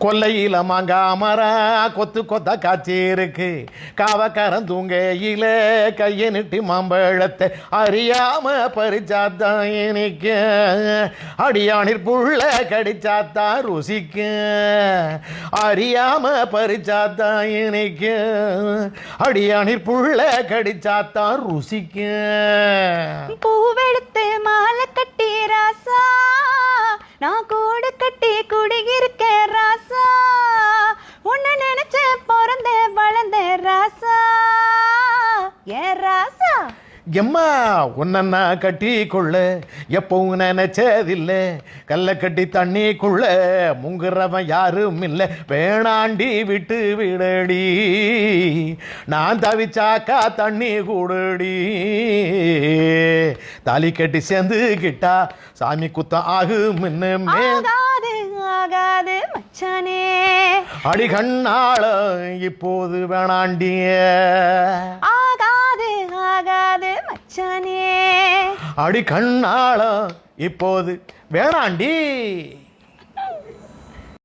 கொல்லையில மாங்காமரா கொத்து கொத்த காய்ச்சி இருக்கு. காவக்காரன் தூங்கையில கையை நிட்டி மாம்பழத்தை அறியாம பறிச்சாத்தான் இனிக்க. அடியானிற் புள்ள கடிச்சாத்தான் ருசிக்க. அறியாம பறிச்சாத்தான் இனிக்க. அடியானிற் புள்ள கடிச்சாத்தான் ருசிக்க. பூவெடுத்து மாலை கட்டி ராசா, நான் கூடு கட்டி குடியிருக்கேன் ராசா. உன்னை நினைச்ச பிறந்த வளர்ந்த ராசா, ஏன் ராசா. எம்மா உன்ன கட்டி கொள்ள எப்பவும் நினைச்சதில்லை. கல்லை கட்டி தண்ணிக்குள்ள முங்குறவன் யாரும் இல்லை. வேணாண்டி விட்டு விடடி, நான் தவிச்சாக்கா தண்ணி கூடடி. தாலி கட்டி சேர்ந்து கிட்டா சாமி குத்தம் ஆகும். ஆகாது ஆகாது மச்சானே. அடி கண்ணாள இப்போது வேணாண்டிய. ஆகாது ஆகாது மச்சானே. அடி கண்ணாள இப்போது வேணாண்டி.